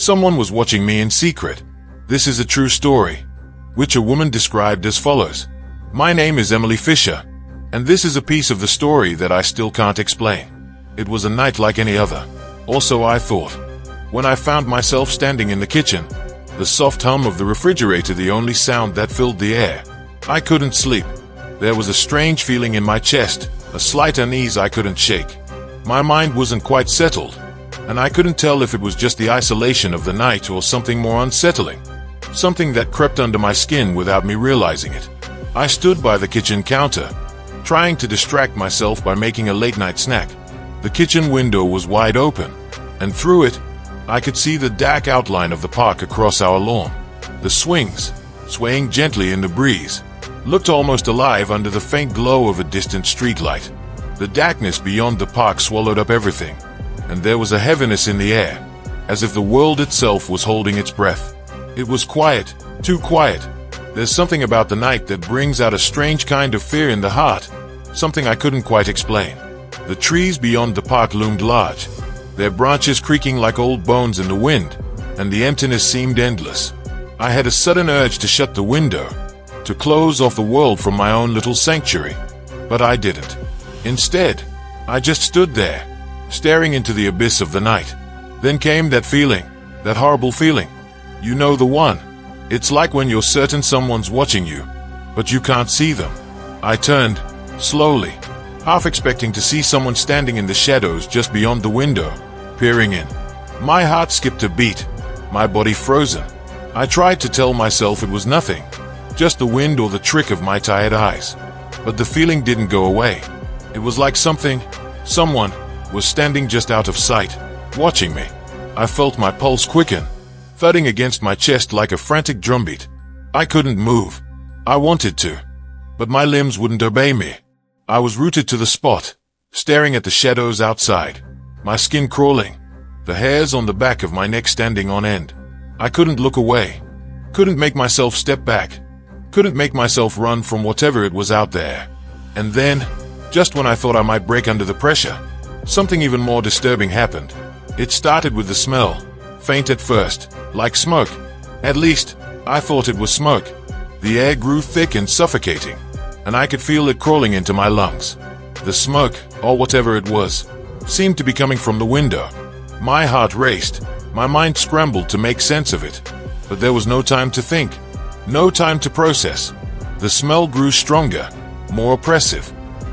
Someone was watching me in secret. This is a true story, which a woman described as follows. My name is Emily Fisher, and this is a piece of the story that I still can't explain. It was a night like any other. Also, I thought. When I found myself standing in the kitchen, the soft hum of the refrigerator the only sound that filled the air. I couldn't sleep. There was a strange feeling in my chest, a slight unease I couldn't shake. My mind wasn't quite settled, and I couldn't tell if it was just the isolation of the night or something more unsettling. Something that crept under my skin without me realizing it. I stood by the kitchen counter, trying to distract myself by making a late-night snack. The kitchen window was wide open, and through it, I could see the dark outline of the park across our lawn. The swings, swaying gently in the breeze, looked almost alive under the faint glow of a distant streetlight. The darkness beyond the park swallowed up everything, and there was a heaviness in the air, as if the world itself was holding its breath. It was quiet, too quiet. There's something about the night that brings out a strange kind of fear in the heart, something I couldn't quite explain. The trees beyond the park loomed large, their branches creaking like old bones in the wind, and the emptiness seemed endless. I had a sudden urge to shut the window, to close off the world from my own little sanctuary, but I didn't. Instead, I just stood there, staring into the abyss of the night. Then came that feeling, that horrible feeling. You know the one. It's like when you're certain someone's watching you, but you can't see them. I turned, slowly, half expecting to see someone standing in the shadows just beyond the window, peering in. My heart skipped a beat, my body frozen. I tried to tell myself it was nothing, just the wind or the trick of my tired eyes. But the feeling didn't go away. It was like someone, was standing just out of sight, watching me. I felt my pulse quicken, thudding against my chest like a frantic drumbeat. I couldn't move. I wanted to, but my limbs wouldn't obey me. I was rooted to the spot, staring at the shadows outside, my skin crawling, the hairs on the back of my neck standing on end. I couldn't look away, couldn't make myself step back, couldn't make myself run from whatever it was out there. And then, just when I thought I might break under the pressure, something even more disturbing happened. It started with the smell, faint at first, like smoke. At least, I thought it was smoke. The air grew thick and suffocating, and I could feel it crawling into my lungs. The smoke, or whatever it was, seemed to be coming from the window. My heart raced, my mind scrambled to make sense of it, but there was no time to think, no time to process. The smell grew stronger, more oppressive,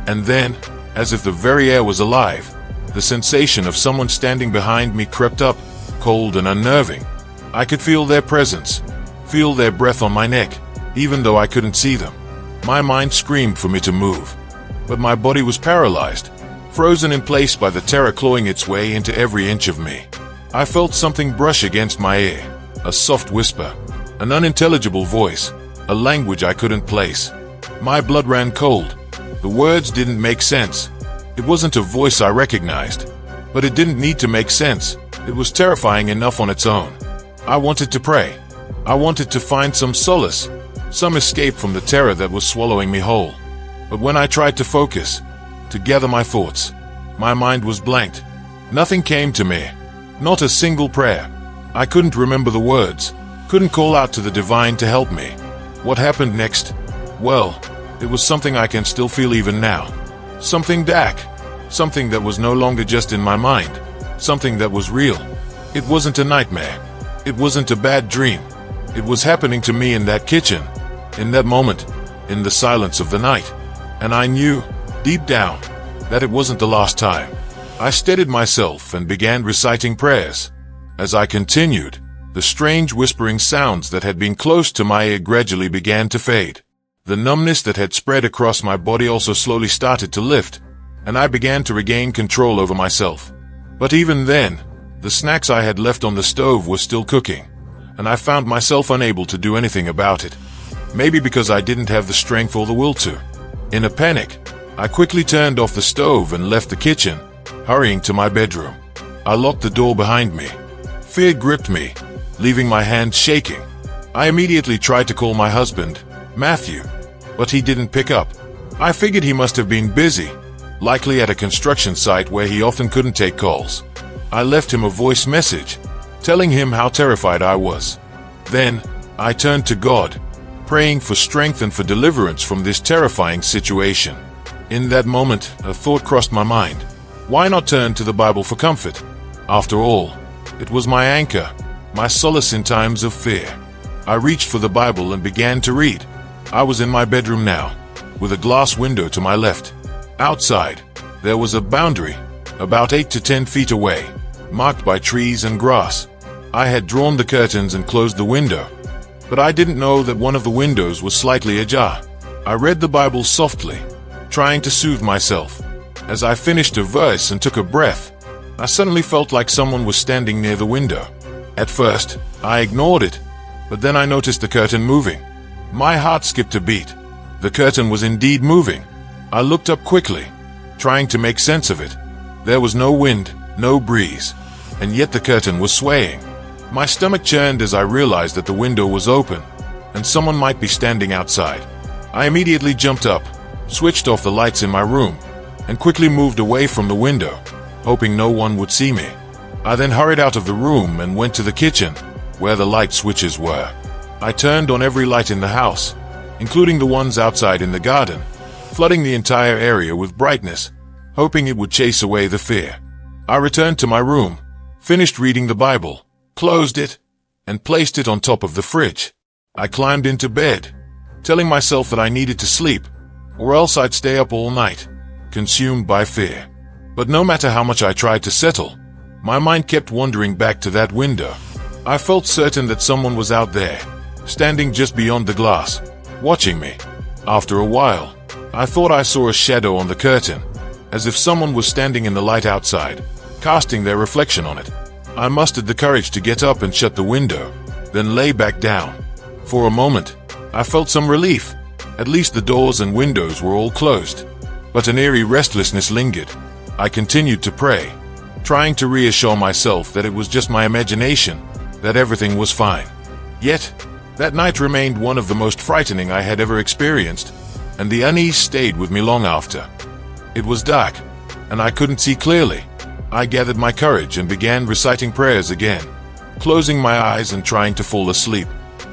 and then, as if the very air was alive, the sensation of someone standing behind me crept up, cold and unnerving. I could feel their presence, feel their breath on my neck, even though I couldn't see them. My mind screamed for me to move, but my body was paralyzed, frozen in place by the terror clawing its way into every inch of me. I felt something brush against my ear, a soft whisper, an unintelligible voice, a language I couldn't place. My blood ran cold. The words didn't make sense. It wasn't a voice I recognized, but it didn't need to make sense. It was terrifying enough on its own. I wanted to pray. I wanted to find some solace, some escape from the terror that was swallowing me whole. But when I tried to focus, to gather my thoughts, my mind was blanked. Nothing came to me. Not a single prayer. I couldn't remember the words, couldn't call out to the divine to help me. What happened next? Well, it was something I can still feel even now. Something dark. Something that was no longer just in my mind. Something that was real. It wasn't a nightmare. It wasn't a bad dream. It was happening to me in that kitchen, in that moment, in the silence of the night. And I knew, deep down, that it wasn't the last time. I steadied myself and began reciting prayers. As I continued, the strange whispering sounds that had been close to my ear gradually began to fade. The numbness that had spread across my body also slowly started to lift, and I began to regain control over myself. But even then, the snacks I had left on the stove were still cooking, and I found myself unable to do anything about it. Maybe because I didn't have the strength or the will to. In a panic, I quickly turned off the stove and left the kitchen, hurrying to my bedroom. I locked the door behind me. Fear gripped me, leaving my hands shaking. I immediately tried to call my husband, Matthew, but he didn't pick up. I figured he must have been busy, likely at a construction site where he often couldn't take calls. I left him a voice message, telling him how terrified I was. Then, I turned to God, praying for strength and for deliverance from this terrifying situation. In that moment, a thought crossed my mind. Why not turn to the Bible for comfort? After all, it was my anchor, my solace in times of fear. I reached for the Bible and began to read. I was in my bedroom now, with a glass window to my left. Outside, there was a boundary, about 8 to 10 feet away, marked by trees and grass. I had drawn the curtains and closed the window, but I didn't know that one of the windows was slightly ajar. I read the Bible softly, trying to soothe myself. As I finished a verse and took a breath, I suddenly felt like someone was standing near the window. At first, I ignored it, but then I noticed the curtain moving. My heart skipped a beat. The curtain was indeed moving. I looked up quickly, trying to make sense of it. There was no wind, no breeze, and yet the curtain was swaying. My stomach churned as I realized that the window was open, and someone might be standing outside. I immediately jumped up, switched off the lights in my room, and quickly moved away from the window, hoping no one would see me. I then hurried out of the room and went to the kitchen, where the light switches were. I turned on every light in the house, including the ones outside in the garden, flooding the entire area with brightness, hoping it would chase away the fear. I returned to my room, finished reading the Bible, closed it, and placed it on top of the fridge. I climbed into bed, telling myself that I needed to sleep, or else I'd stay up all night, consumed by fear. But no matter how much I tried to settle, my mind kept wandering back to that window. I felt certain that someone was out there, standing just beyond the glass, watching me. After a while, I thought I saw a shadow on the curtain, as if someone was standing in the light outside, casting their reflection on it. I mustered the courage to get up and shut the window, then lay back down. For a moment, I felt some relief. At least the doors and windows were all closed. But an eerie restlessness lingered. I continued to pray, trying to reassure myself that it was just my imagination, that everything was fine. Yet, that night remained one of the most frightening I had ever experienced, and the unease stayed with me long after. It was dark, and I couldn't see clearly. I gathered my courage and began reciting prayers again, closing my eyes and trying to fall asleep.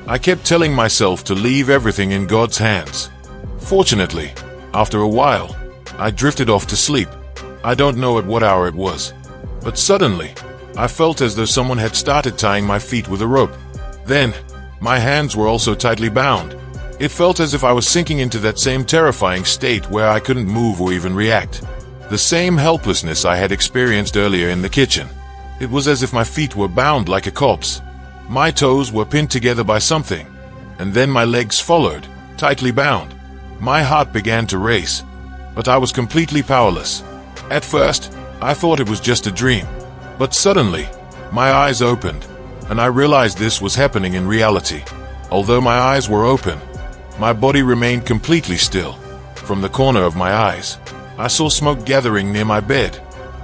I kept telling myself to leave everything in God's hands. Fortunately, after a while, I drifted off to sleep. I don't know at what hour it was, but suddenly, I felt as though someone had started tying my feet with a rope. Then, my hands were also tightly bound. It felt as if I was sinking into that same terrifying state where I couldn't move or even react. The same helplessness I had experienced earlier in the kitchen. It was as if my feet were bound like a corpse. My toes were pinned together by something, and then my legs followed, tightly bound. My heart began to race, but I was completely powerless. At first, I thought it was just a dream, but suddenly, my eyes opened, and I realized this was happening in reality. Although my eyes were open, my body remained completely still. From the corner of my eyes, I saw smoke gathering near my bed,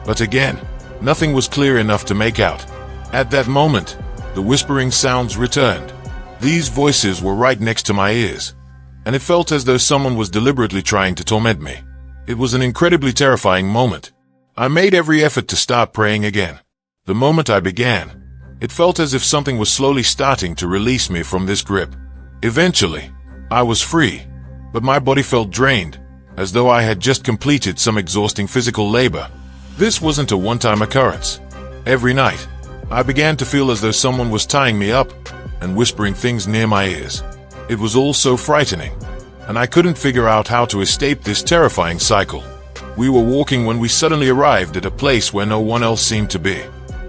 but again, nothing was clear enough to make out. At that moment, the whispering sounds returned. These voices were right next to my ears, and it felt as though someone was deliberately trying to torment me. It was an incredibly terrifying moment. I made every effort to start praying again. The moment I began, it felt as if something was slowly starting to release me from this grip. Eventually, I was free, but my body felt drained, as though I had just completed some exhausting physical labor. This wasn't a one-time occurrence. Every night, I began to feel as though someone was tying me up and whispering things near my ears. It was all so frightening, and I couldn't figure out how to escape this terrifying cycle. We were walking when we suddenly arrived at a place where no one else seemed to be.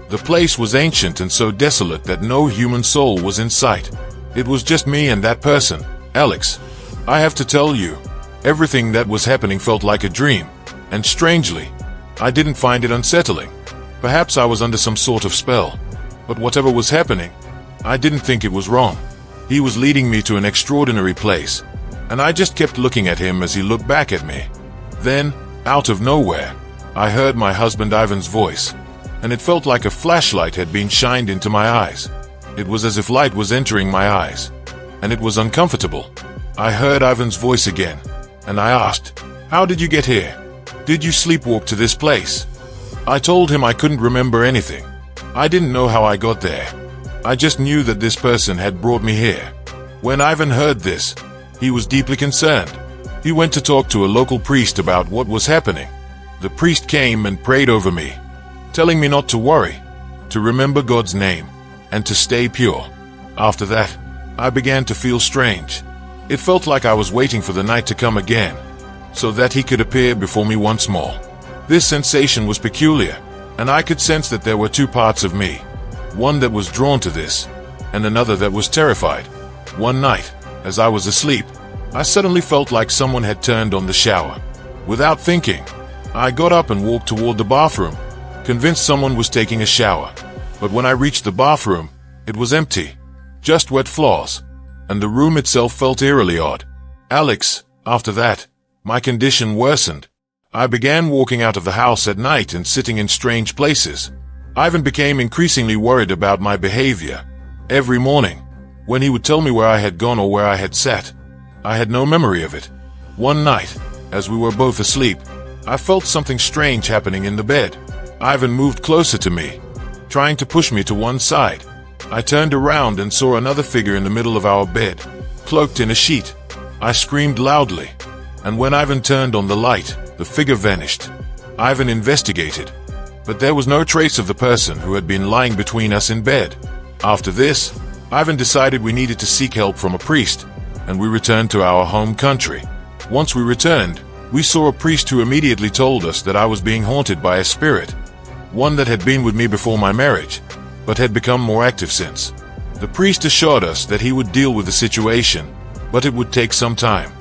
The place was ancient and so desolate that no human soul was in sight. It was just me and that person, Alex. I have to tell you, everything that was happening felt like a dream, and strangely, I didn't find it unsettling. Perhaps I was under some sort of spell, but whatever was happening, I didn't think it was wrong. He was leading me to an extraordinary place, and I just kept looking at him as he looked back at me. Then, out of nowhere, I heard my husband Ivan's voice, and it felt like a flashlight had been shined into my eyes. It was as if light was entering my eyes, and it was uncomfortable. I heard Ivan's voice again, and I asked, "How did you get here? Did you sleepwalk to this place?" I told him I couldn't remember anything. I didn't know how I got there. I just knew that this person had brought me here. When Ivan heard this, he was deeply concerned. He went to talk to a local priest about what was happening. The priest came and prayed over me, telling me not to worry, to remember God's name, and to stay pure. After that, I began to feel strange. It felt like I was waiting for the night to come again, so that he could appear before me once more. This sensation was peculiar, and I could sense that there were two parts of me. One that was drawn to this, and another that was terrified. One night, as I was asleep, I suddenly felt like someone had turned on the shower. Without thinking, I got up and walked toward the bathroom, convinced someone was taking a shower. But when I reached the bathroom, it was empty, just wet floors, and the room itself felt eerily odd. Alex, after that, my condition worsened. I began walking out of the house at night and sitting in strange places. Ivan became increasingly worried about my behavior. Every morning, when he would tell me where I had gone or where I had sat, I had no memory of it. One night, as we were both asleep, I felt something strange happening in the bed. Ivan moved closer to me, trying to push me to one side. I turned around and saw another figure in the middle of our bed, cloaked in a sheet. I screamed loudly, and when Ivan turned on the light, the figure vanished. Ivan investigated, but there was no trace of the person who had been lying between us in bed. After this, Ivan decided we needed to seek help from a priest, and we returned to our home country. Once we returned, we saw a priest who immediately told us that I was being haunted by a spirit, one that had been with me before my marriage, but had become more active since. The priest assured us that he would deal with the situation, but it would take some time.